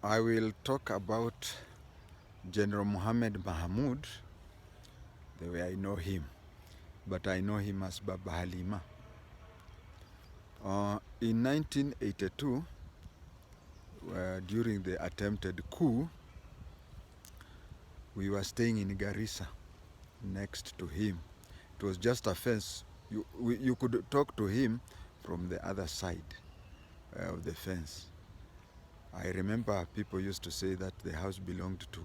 I will talk about General Mohamed Mahmoud, the way I know him, but I know him as Baba Halima. In 1982, during the attempted coup, we were staying in Garissa next to him. It was just a fence. You could talk to him from the other side of the fence. I remember people used to say that the house belonged to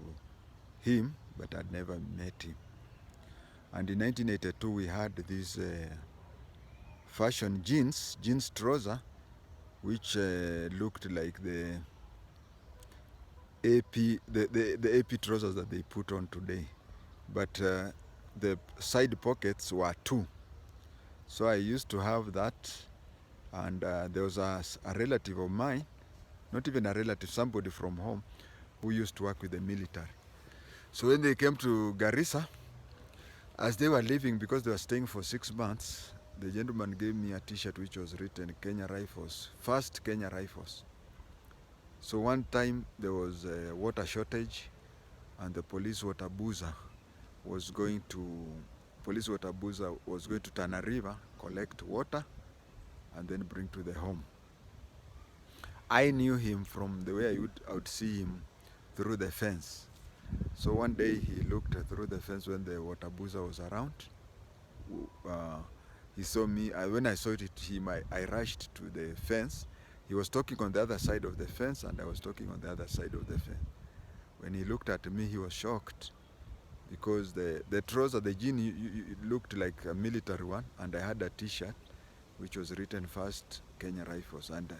him, but I'd never met him. And in 1982, we had these fashion jeans trouser, which looked like the AP trousers that they put on today. But the side pockets were two. So I used to have that, and there was a relative of mine, not even a relative, somebody from home, who used to work with the military. So when they came to Garissa, as they were leaving, because they were staying for 6 months, the gentleman gave me a t-shirt which was written Kenya Rifles, first Kenya Rifles. So one time there was a water shortage, and the police water boozer was going to Tana River, collect water, and then bring to the home. I knew him from the way I would see him through the fence. So one day he looked through the fence when the water boozer was around. He saw me. When I saw him, I rushed to the fence. He was talking on the other side of the fence, and I was talking on the other side of the fence. When he looked at me, he was shocked, because the trouser, the jean, it looked like a military one, and I had a t-shirt which was written first Kenya Rifles, and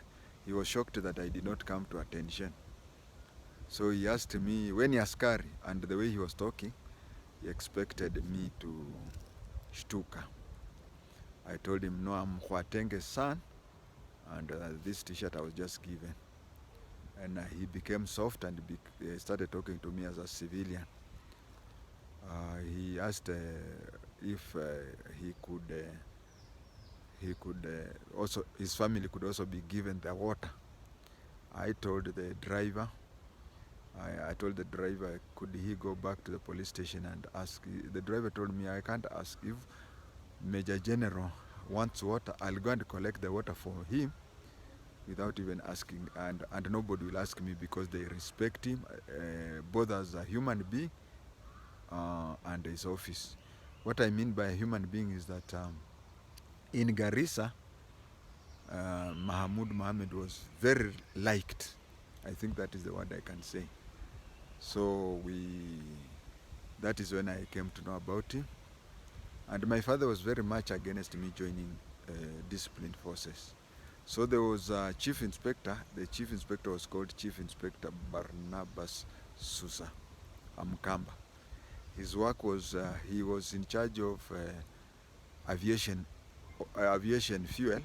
he was shocked that I did not come to attention. So he asked me, when he askari, and the way he was talking, he expected me to shtuka. I told him, no, I'm JI-TENGE's son, and this t-shirt I was just given. And he became soft and started talking to me as a civilian. He asked if his family could also be given the water. I told the driver, could he go back to the police station and ask. The driver told me, I can't ask. If Major General wants water, I'll go and collect the water for him without even asking, and nobody will ask me, because they respect him, both as a human being and his office. What I mean by a human being is that in Garissa, Mohamed was very liked. I think that is the word I can say. So that is when I came to know about him. And my father was very much against me joining disciplined forces. So there was a chief inspector. The chief inspector was called Chief Inspector Barnabas Sousa Amkamba. His work was, he was in charge of aviation fuel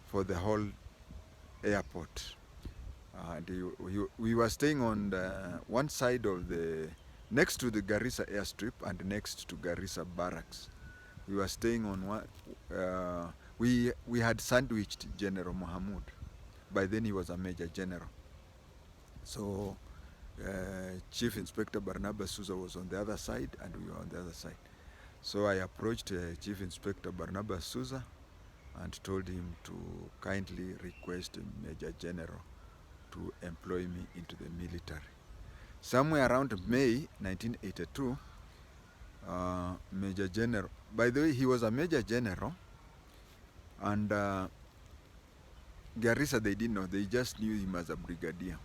for the whole airport. We were staying on one side of next to the Garissa airstrip and next to Garissa barracks. We were staying on one. We had sandwiched General Mahmoud. By then he was a Major General. So Chief Inspector Barnabas Sousa was on the other side, and we were on the other side. So I approached Chief Inspector Barnabas Sousa and told him to kindly request Major General to employ me into the military. Somewhere around May 1982, Major General, by the way, he was a Major General, and Garissa, they didn't know, they just knew him as a brigadier.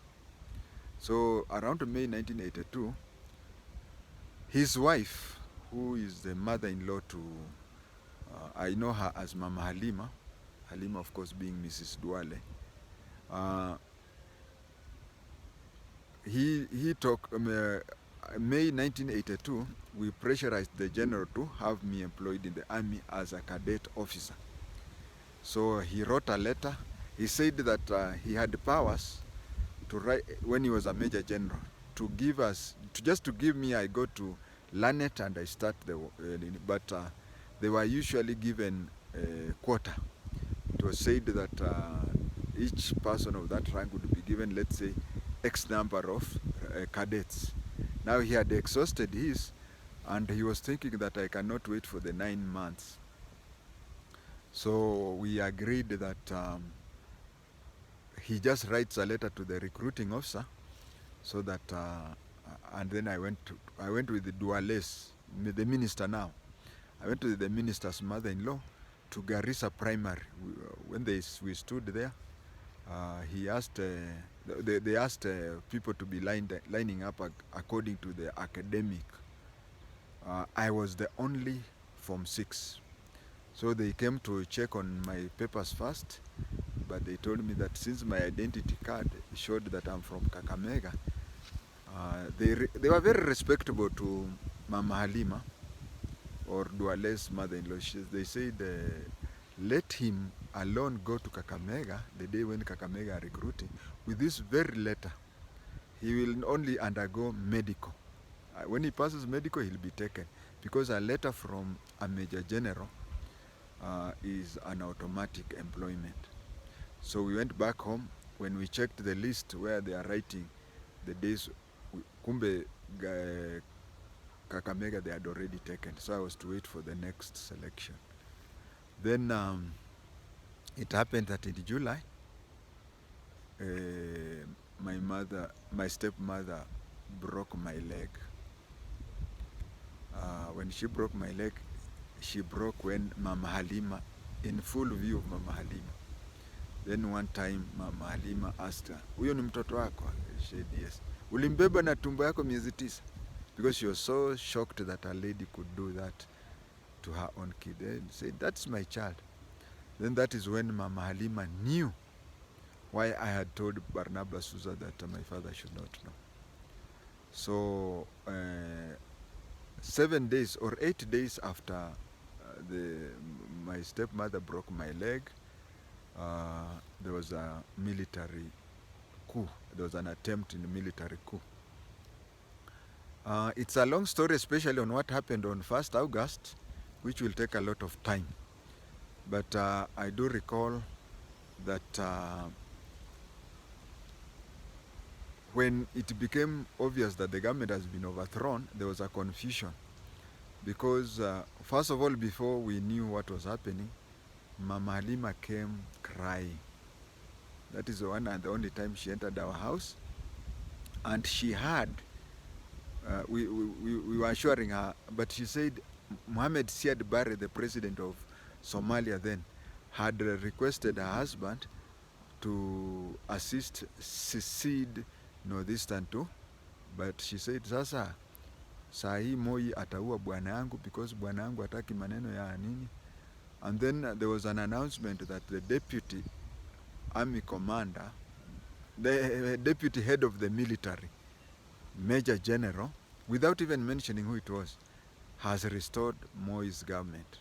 So around May 1982, his wife, who is the mother-in-law to, I know her as Mama Halima, Halima of course being Mrs. Duale, he talked, May 1982, we pressurized the general to have me employed in the army as a cadet officer. So he wrote a letter. He said that he had powers to write, when he was a Major General, to give us, just to give me, I go to learn it and I start but they were usually given a quota. It was said that each person of that rank would be given, let's say, X number of cadets. Now he had exhausted his, and he was thinking that I cannot wait for the 9 months. So we agreed that he just writes a letter to the recruiting officer, so that and then I went with the Duales, the minister now. I went to the minister's mother-in-law to Garissa Primary. When we stood there, he asked, they asked people to be lining up according to the academic. I was the only Form 6. So they came to check on my papers first, but they told me that since my identity card showed that I'm from Kakamega, they were very respectable to Mama Halima, or Duale's mother-in-law. They said, let him alone go to Kakamega the day when Kakamega are recruiting. With this very letter, he will only undergo medical. When he passes medical, he'll be taken, because a letter from a major general is an automatic employment. So we went back home. When we checked the list where they are writing the days, kumbe Kakamega they had already taken. So I was to wait for the next selection. Then it happened that in July, my stepmother broke my leg. When she broke my leg, she broke when Mama Halima, in full view of Mama Halima. Then one time Mama Halima asked her, huyo ni mtoto wako? She said yes. Ulimbeba na tumbo yako miezi 9? Because she was so shocked that a lady could do that to her own kid. They said, that's my child. Then that is when Mama Halima knew why I had told Barnabas Souza that my father should not know. So 7 days or 8 days after my stepmother broke my leg, there was a military coup. There was an attempt in a military coup. It's a long story, especially on what happened on 1st August, which will take a lot of time. But I do recall that when it became obvious that the government has been overthrown, there was a confusion. Because first of all, before we knew what was happening, Mama Halima came crying. That is the one and the only time she entered our house. And she had, we were assuring her, but she said Mohamed Siad Barre, the president of Somalia then, had requested her husband to assist secede Northeastern too. But she said, sasa saa hii Moi ataua bwana yangu because bwana yangu hataki maneno ya nini. And then there was an announcement that the deputy army commander, the deputy head of the military, Major General, without even mentioning who it was, has restored Moi's government.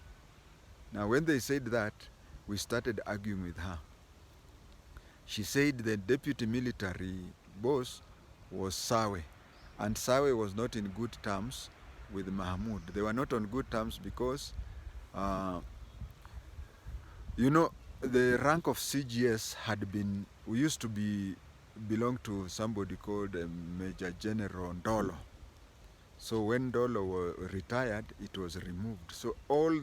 Now when they said that, we started arguing with her. She said the deputy military boss was Sawe, and Sawe was not in good terms with Mahmoud. They were not on good terms because you know, the rank of CGS had been, we used to belong to somebody called Major General Ndolo. So when Ndolo retired, it was removed. So all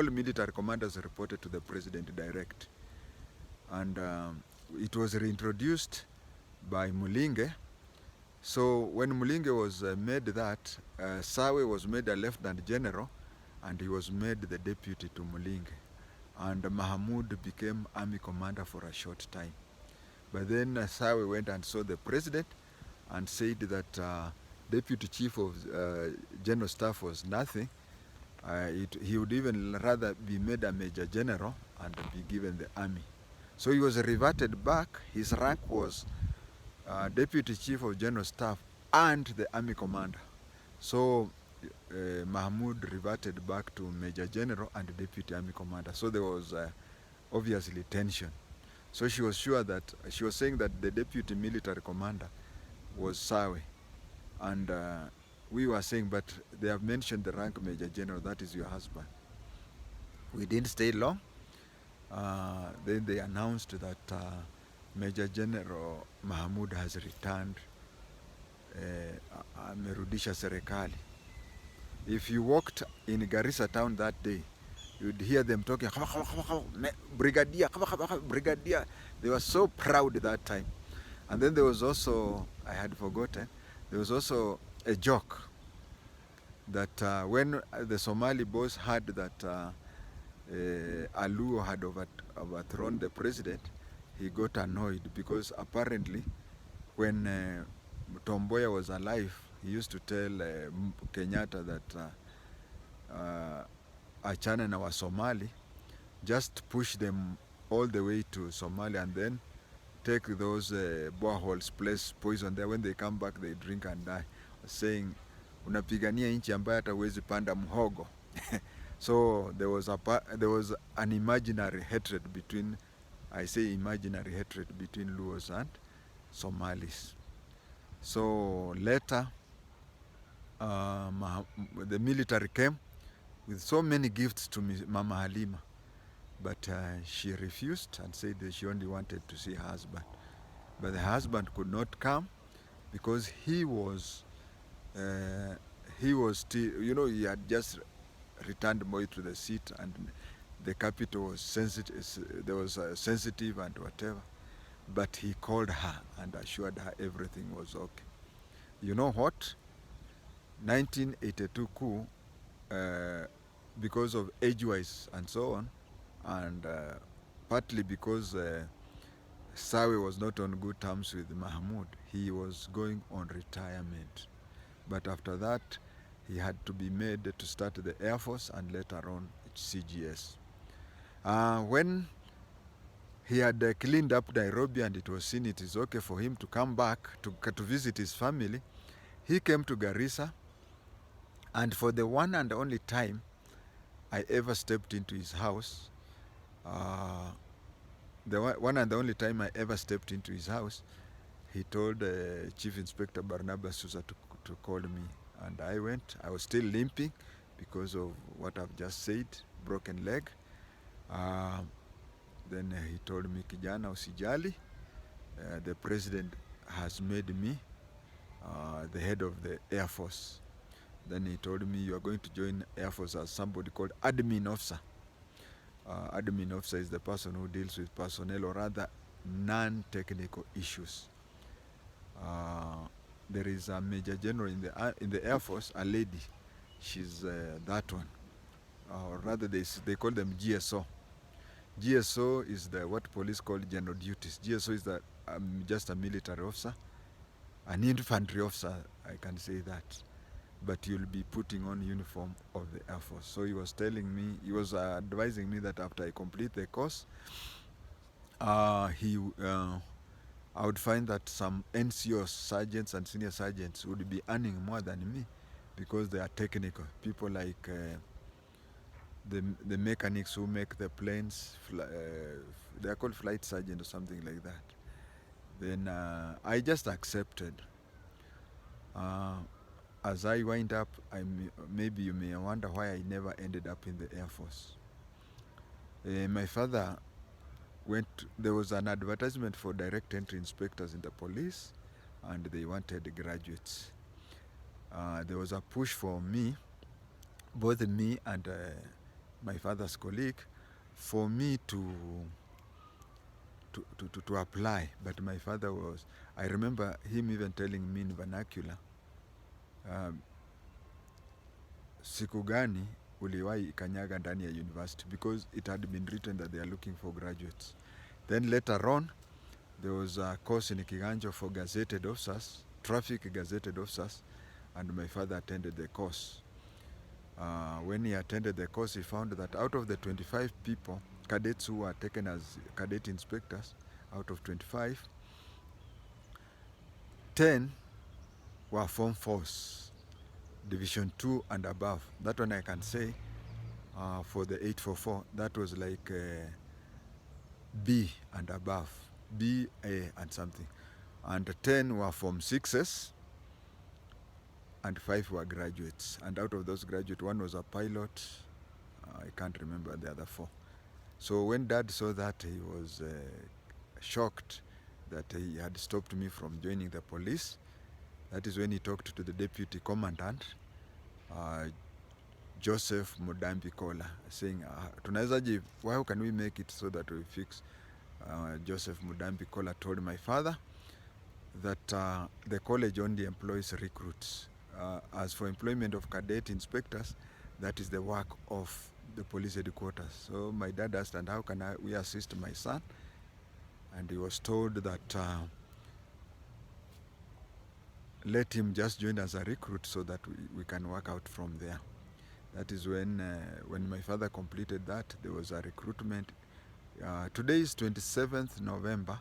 military commanders reported to the president direct. And it was reintroduced by Mulinge. So when Mulinge was made that, Sawe was made a lieutenant general, and he was made the deputy to Mulinge. And Mahmoud became army commander for a short time. But then Sawe went and saw the president and said that deputy chief of general staff was nothing. He would even rather be made a major general and be given the army. So he was reverted back. His rank was deputy chief of general staff and the army commander. So Mahmoud reverted back to major general and deputy army commander. So there was obviously tension. So she was sure that, she was saying that the deputy military commander was Sawe. And we were saying, but they have mentioned the rank major general, that is your husband. We didn't stay long. Then they announced that Major General Mahmoud has returned, amerudisha serikali. If you walked in Garissa town that day, you'd hear them talking, brigadier, brigadier. They were so proud that time. And then there was also, I had forgotten, there was also a joke that when the Somali boss heard that Aluo had overthrown the president, he got annoyed because apparently when Tom Mboya was alive, he used to tell Kenyatta that achana na wa Somali, just push them all the way to Somalia and then take those boreholes, place poison there. When they come back, they drink and die. Saying, unapigania nchi ambayo hata huwezi panda mhogo. So there was an imaginary hatred between, I say imaginary hatred between Luos and Somalis. So later, the military came with so many gifts to Mama Halima, but she refused and said that she only wanted to see her husband. But the husband could not come because he was still, you know, he had just returned Moi to the seat and the capital was sensitive, there was sensitive and whatever. But he called her and assured her everything was okay. You know what? 1982 coup, because of age-wise and so on, and partly because Sawe was not on good terms with Mahmoud, he was going on retirement. But after that, he had to be made to start the Air Force and later on CGS. When he had cleaned up Nairobi and it was seen it is okay for him to come back to visit his family, he came to Garissa, and for the one and only time I ever stepped into his house, the one and the only time I ever stepped into his house, he told Chief Inspector Barnabas Sousa to call me. And I went. I was still limping because of what I've just said, broken leg. Then he told me, kijana usijali, the president has made me the head of the Air Force. Then he told me, you are going to join Air Force as somebody called admin officer. Admin officer is the person who deals with personnel or other non-technical issues. There is a major general in the Air Force, a lady. She's that one, or rather they call them GSO. GSO is what police call general duties. GSO is just a military officer, an infantry officer, I can say that. But you'll be putting on uniform of the Air Force. So he was telling me, he was advising me that after I complete the course, I would find that some NCOs, sergeants and senior sergeants, would be earning more than me because they are technical. People like the mechanics who make the planes, they are called flight sergeant or something like that. Then I just accepted. As I wind up, maybe you may wonder why I never ended up in the Air Force. My father there was an advertisement for direct entry inspectors in the police, and they wanted graduates. There was a push for me, both me and my father's colleague, for me to apply, but my father was, I remember him even telling me in vernacular, siku gani uliwahi kanyaga ndani ya university, because it had been written that they are looking for graduates. Then later on, there was a course in Kiganjo for gazetted officers, traffic gazetted officers, and my father attended the course. When he attended the course, he found that out of the 25 people, cadets who were taken as cadet inspectors, out of 25, 10 were Form 4s, Division 2 and above. That one I can say, for the 844, that was like B and above, B, A and something. And 10 were Form 6s, and 5 were graduates. And out of those graduates, one was a pilot. I can't remember the other 4. So when Dad saw that, he was shocked that he had stopped me from joining the police. That is when he talked to the deputy commandant, Joseph Mudambi Kola, saying, tunawezaje, how can we make it so that we fix? Joseph Mudambi Kola told my father that the college only employs recruits. As for employment of cadet inspectors, that is the work of the police headquarters. So my dad asked, and how can we assist my son? And he was told that let him just join as a recruit so that we can work out from there. That is when my father completed that, there was a recruitment. Today is 27th November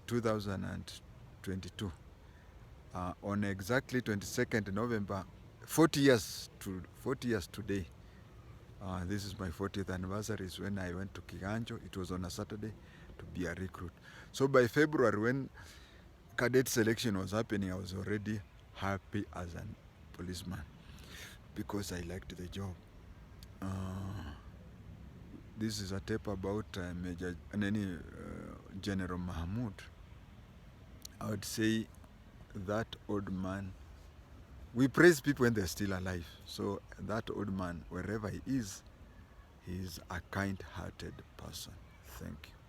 2022. On exactly 22nd November, 40 years today. This is my 40th anniversary, is when I went to Kiganjo. It was on a Saturday to be a recruit. So by February, when cadet selection was happening, I was already happy as a policeman because I liked the job. This is a tape about General Mahmoud. I would say that old man, we praise people when they're still alive. So that old man, wherever he is a kind-hearted person. Thank you.